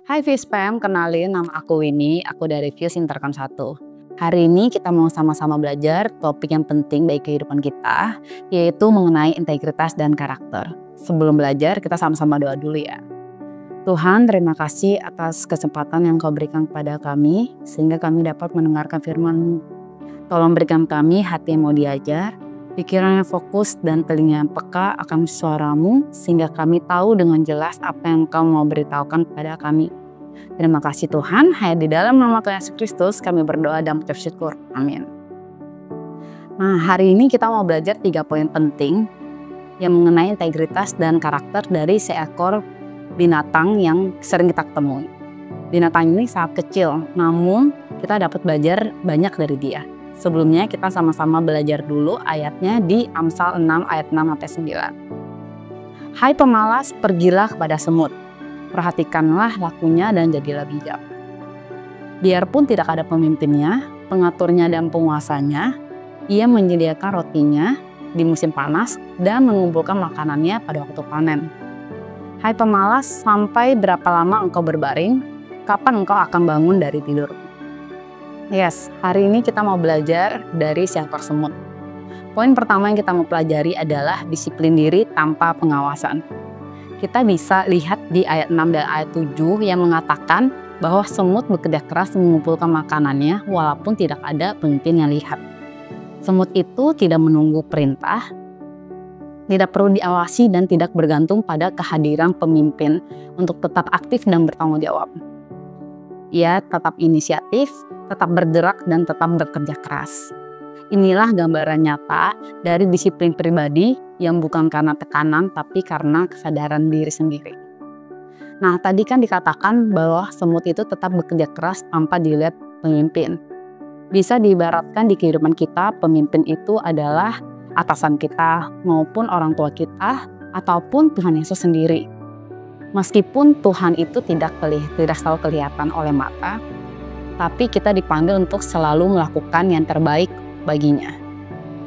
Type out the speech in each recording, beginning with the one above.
Hai Vispam, kenalin nama aku Winnie, aku dari Views Intercom 1. Hari ini kita mau sama-sama belajar topik yang penting bagi kehidupan kita, yaitu mengenai integritas dan karakter. Sebelum belajar, kita sama-sama doa dulu ya. Tuhan, terima kasih atas kesempatan yang Kau berikan kepada kami, sehingga kami dapat mendengarkan firman-Mu. Tolong berikan kami hati yang mau diajar, pikiran yang fokus dan telinga yang peka akan suara-Mu, sehingga kami tahu dengan jelas apa yang Kau mau beritahukan kepada kami. Terima kasih Tuhan, hanya di dalam nama Tuhan Yesus Kristus kami berdoa dan mengucap syukur. Amin. Nah, hari ini kita mau belajar 3 poin penting yang mengenai integritas dan karakter dari seekor binatang yang sering kita temui. Binatang ini sangat kecil, namun kita dapat belajar banyak dari dia. Sebelumnya kita sama-sama belajar dulu ayatnya di Amsal 6 ayat 6-9. Hai pemalas, pergilah kepada semut. Perhatikanlah lakunya dan jadilah bijak. Biarpun tidak ada pemimpinnya, pengaturnya dan penguasanya, ia menyediakan rotinya di musim panas dan mengumpulkan makanannya pada waktu panen. Hai pemalas, sampai berapa lama engkau berbaring? Kapan engkau akan bangun dari tidur? Yes, hari ini kita mau belajar dari seekor semut. Poin pertama yang kita mau pelajari adalah disiplin diri tanpa pengawasan. Kita bisa lihat di ayat 6 dan ayat 7 yang mengatakan bahwa semut bekerja keras mengumpulkan makanannya walaupun tidak ada pemimpin yang lihat. Semut itu tidak menunggu perintah, tidak perlu diawasi dan tidak bergantung pada kehadiran pemimpin untuk tetap aktif dan bertanggung jawab. Ia tetap inisiatif, tetap bergerak dan tetap bekerja keras. Inilah gambaran nyata dari disiplin pribadi yang bukan karena tekanan tapi karena kesadaran diri sendiri. Nah, tadi kan dikatakan bahwa semut itu tetap bekerja keras tanpa dilihat pemimpin. Bisa diibaratkan di kehidupan kita, pemimpin itu adalah atasan kita maupun orang tua kita ataupun Tuhan Yesus sendiri. Meskipun Tuhan itu tidak selalu kelihatan oleh mata, tapi kita dipanggil untuk selalu melakukan yang terbaik baginya.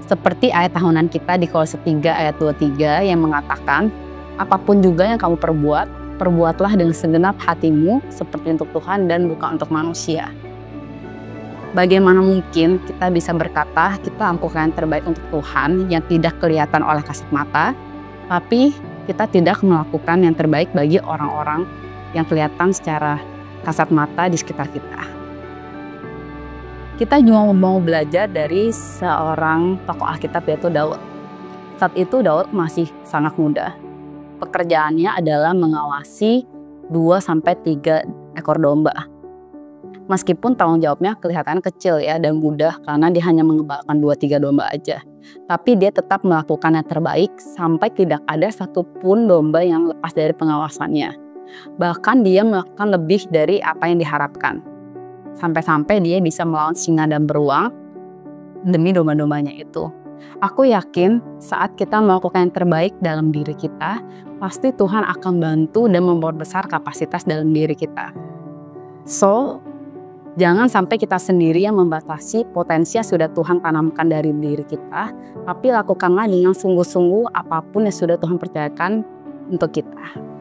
Seperti ayat tahunan kita di Kolose 3 ayat 23 yang mengatakan, apapun juga yang kamu perbuat, perbuatlah dengan segenap hatimu seperti untuk Tuhan dan bukan untuk manusia. Bagaimana mungkin kita bisa berkata kita lakukan yang terbaik untuk Tuhan yang tidak kelihatan oleh kasat mata, tapi kita tidak melakukan yang terbaik bagi orang-orang yang kelihatan secara kasat mata di sekitar kita. Kita juga mau belajar dari seorang tokoh Alkitab yaitu Daud. Saat itu Daud masih sangat muda. Pekerjaannya adalah mengawasi 2-3 ekor domba. Meskipun tanggung jawabnya kelihatan kecil ya dan mudah karena dia hanya mengembalakan 2-3 domba aja. Tapi dia tetap melakukan yang terbaik sampai tidak ada satupun domba yang lepas dari pengawasannya. Bahkan dia melakukan lebih dari apa yang diharapkan. Sampai-sampai dia bisa melawan singa dan beruang demi domba-dombanya itu. Aku yakin saat kita melakukan yang terbaik dalam diri kita, pasti Tuhan akan bantu dan memperbesar kapasitas dalam diri kita. So, jangan sampai kita sendiri yang membatasi potensi yang sudah Tuhan tanamkan dari diri kita, tapi lakukanlah dengan sungguh-sungguh apapun yang sudah Tuhan percayakan untuk kita.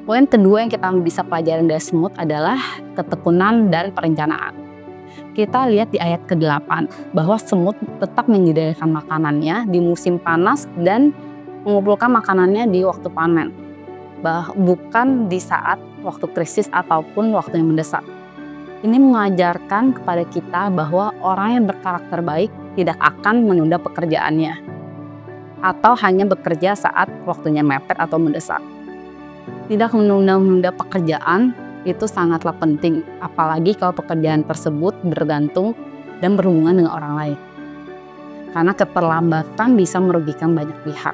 Poin kedua yang kita bisa pelajari dari semut adalah ketekunan dan perencanaan. Kita lihat di ayat ke-8 bahwa semut tetap menyediakan makanannya di musim panas dan mengumpulkan makanannya di waktu panen. Bukan di saat waktu krisis ataupun waktu yang mendesak. Ini mengajarkan kepada kita bahwa orang yang berkarakter baik tidak akan menunda pekerjaannya atau hanya bekerja saat waktunya mepet atau mendesak. Tidak menunda-nunda pekerjaan itu sangatlah penting, apalagi kalau pekerjaan tersebut bergantung dan berhubungan dengan orang lain. Karena keterlambatan bisa merugikan banyak pihak.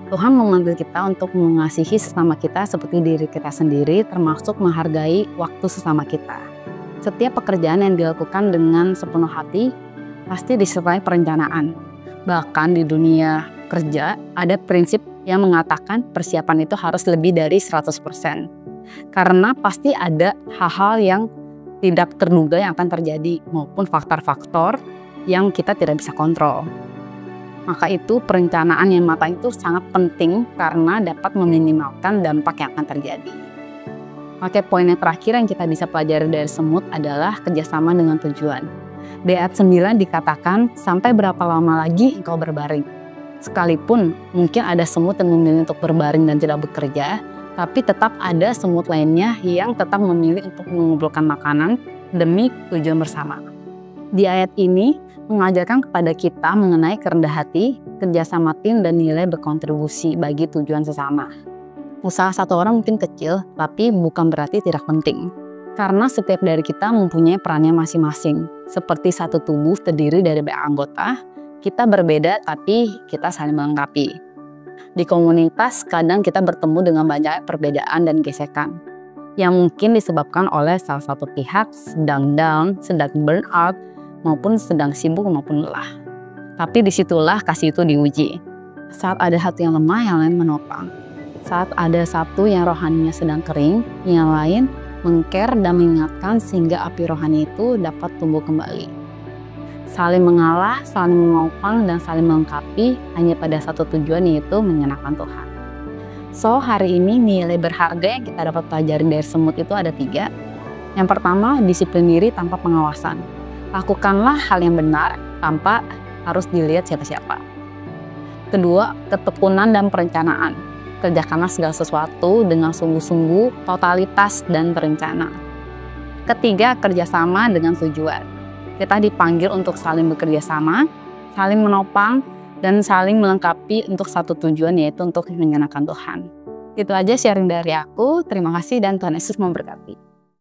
Tuhan memanggil kita untuk mengasihi sesama kita seperti diri kita sendiri, termasuk menghargai waktu sesama kita. Setiap pekerjaan yang dilakukan dengan sepenuh hati pasti disertai perencanaan. Bahkan di dunia kerja ada prinsip yang mengatakan persiapan itu harus lebih dari 100%. Karena pasti ada hal-hal yang tidak terduga yang akan terjadi maupun faktor-faktor yang kita tidak bisa kontrol. Maka itu perencanaan yang matang itu sangat penting karena dapat meminimalkan dampak yang akan terjadi. Oke, poin yang terakhir yang kita bisa pelajari dari semut adalah kerjasama dengan tujuan. Di ayat 9 dikatakan, sampai berapa lama lagi engkau berbaring. Sekalipun mungkin ada semut yang memilih untuk berbaring dan tidak bekerja, tapi tetap ada semut lainnya yang tetap memilih untuk mengumpulkan makanan demi tujuan bersama. Di ayat ini mengajarkan kepada kita mengenai kerendah hati, kerjasama tim, dan nilai berkontribusi bagi tujuan sesama. Usaha satu orang mungkin kecil, tapi bukan berarti tidak penting. Karena setiap dari kita mempunyai perannya masing-masing. Seperti satu tubuh terdiri dari banyak anggota, kita berbeda tapi kita saling melengkapi. Di komunitas kadang kita bertemu dengan banyak perbedaan dan gesekan yang mungkin disebabkan oleh salah satu pihak sedang down, sedang burn out, maupun sedang sibuk maupun lelah. Tapi disitulah kasih itu diuji. Saat ada hati yang lemah, yang lain menopang. Saat ada satu yang rohaninya sedang kering, yang lain mengcare dan mengingatkan sehingga api rohani itu dapat tumbuh kembali. Saling mengalah, saling menopang, dan saling melengkapi hanya pada satu tujuan, yaitu menyenangkan Tuhan. So, hari ini nilai berharga yang kita dapat pelajari dari semut itu ada 3. Yang pertama, disiplin diri tanpa pengawasan. Lakukanlah hal yang benar tanpa harus dilihat siapa-siapa. Kedua, ketekunan dan perencanaan. Kerjakanlah segala sesuatu dengan sungguh-sungguh, totalitas, dan berencana. Ketiga, kerjasama dengan tujuan. Kita dipanggil untuk saling bekerja sama, saling menopang, dan saling melengkapi untuk satu tujuan, yaitu untuk menyenangkan Tuhan. Itu aja sharing dari aku. Terima kasih dan Tuhan Yesus memberkati.